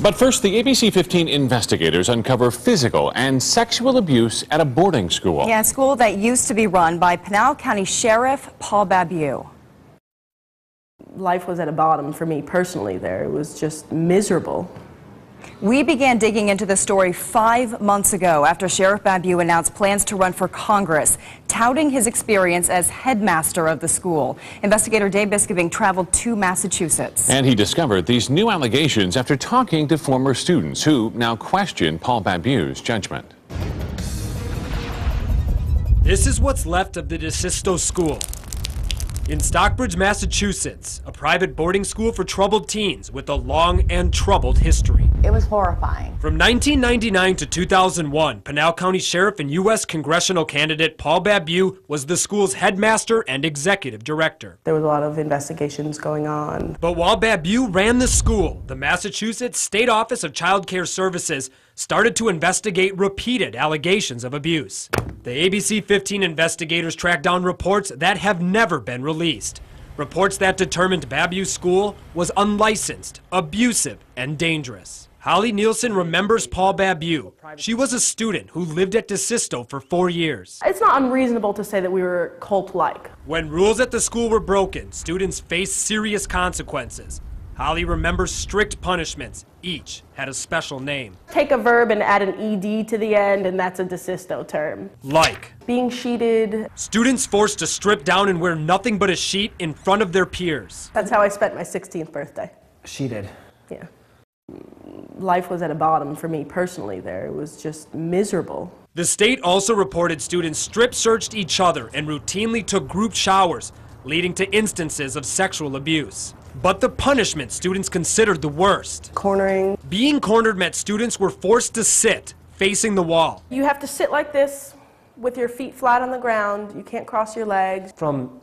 But first, the ABC 15 investigators uncover physical and sexual abuse at a boarding school. Yeah, a school that used to be run by Pinal County Sheriff Paul Babeu. Life was at a bottom for me personally there. It was just miserable. We began digging into the story 5 months ago after Sheriff Babeu announced plans to run for Congress, touting his experience as headmaster of the school. Investigator Dave Biscobing traveled to Massachusetts. And he discovered these new allegations after talking to former students who now question Paul Babeu's judgment. This is what's left of the DeSisto School. In Stockbridge, Massachusetts, a private boarding school for troubled teens with a long and troubled history. It was horrifying. From 1999 to 2001, Pinal County Sheriff and U.S. congressional candidate Paul Babeu was the school's headmaster and executive director. There was a lot of investigations going on. But while Babeu ran the school, the Massachusetts State Office of Child Care Services started to investigate repeated allegations of abuse. The ABC 15 investigators tracked down reports that have never been released. Reports that determined Babeu's school was unlicensed, abusive, and dangerous. Holly Nielsen remembers Paul Babeu. She was a student who lived at DeSisto for 4 years. It's not unreasonable to say that we were cult-like. When rules at the school were broken, students faced serious consequences. Holly remembers strict punishments. Each had a special name. Take a verb and add an ED to the end, and that's a DeSisto term. Like being sheeted. Students forced to strip down and wear nothing but a sheet in front of their peers. That's how I spent my 16th birthday. Sheeted. Yeah. Life was at a bottom for me personally there. It was just miserable. The state also reported students strip-searched each other and routinely took group showers, leading to instances of sexual abuse. But the punishment students considered the worst. Cornering. Being cornered meant students were forced to sit, facing the wall. You have to sit like this with your feet flat on the ground. You can't cross your legs. From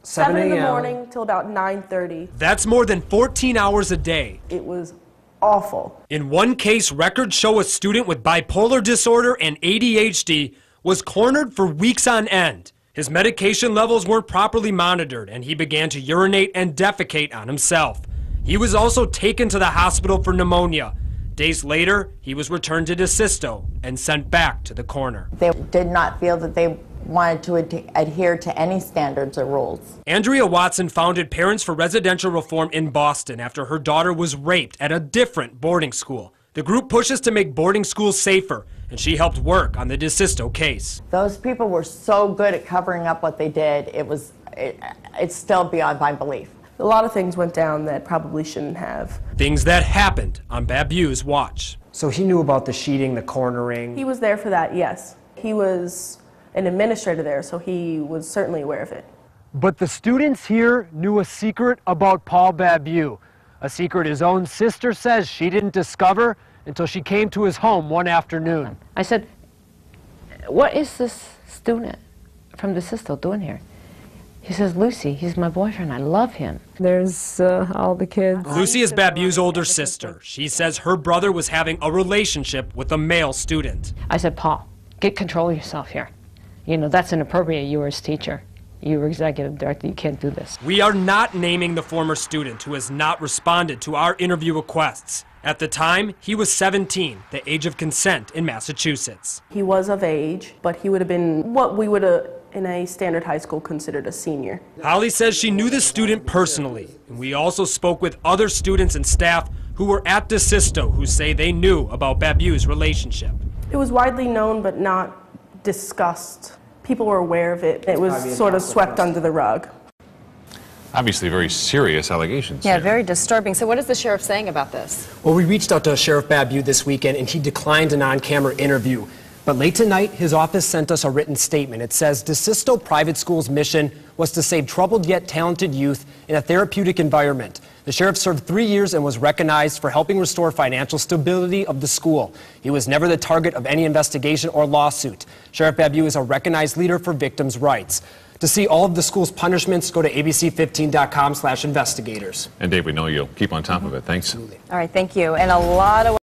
7 in the morning till about 9:30. That's more than 14 hours a day. It was awful. In one case, records show a student with bipolar disorder and ADHD was cornered for weeks on end. His medication levels weren't properly monitored, and he began to urinate and defecate on himself. He was also taken to the hospital for pneumonia. Days later, he was returned to DeSisto and sent back to the corner. They did not feel that they wanted to adhere to any standards or rules. Andrea Watson founded Parents for Residential Reform in Boston after her daughter was raped at a different boarding school. The group pushes to make boarding schools safer, and she helped work on the DeSisto case. Those people were so good at covering up what they did, it's still beyond my belief. A lot of things went down that probably shouldn't have. Things that happened on Babeu's watch. So he knew about the sheeting, the cornering. He was there for that, yes. He was an administrator there, so he was certainly aware of it. But the students here knew a secret about Paul Babeu. A secret his own sister says she didn't discover until she came to his home one afternoon. I said, what is this student from DeSisto doing here? He says, Lucy, he's my boyfriend. I love him. There's all the kids. Lucy is Babeu's older sister. She says her brother was having a relationship with a male student. I said, Paul, get control of yourself here. You know, that's inappropriate. You were his teacher. You were executive director. You can't do this. We are not naming the former student who has not responded to our interview requests. At the time, he was 17, the age of consent in Massachusetts. He was of age, but he would have been what we would have in a standard high school considered a senior. Holly says she knew the student personally, and we also spoke with other students and staff who were at DeSisto who say they knew about Babeu's relationship. It was widely known but not discussed. People were aware of it. It was sort of swept under the rug. Obviously very serious allegations. Yeah, here. very disturbing. So what is the sheriff saying about this? Well, we reached out to Sheriff Babeu this weekend, and he declined an on-camera interview. But late tonight, his office sent us a written statement. It says DeSisto Private School's mission was to save troubled yet talented youth in a therapeutic environment. The sheriff served 3 years and was recognized for helping restore financial stability of the school. He was never the target of any investigation or lawsuit. Sheriff Babeu is a recognized leader for victims' rights. To see all of the school's punishments, go to abc15.com/investigators. And Dave, we know you'll keep on top of it. Thanks. All right, thank you. And a lot of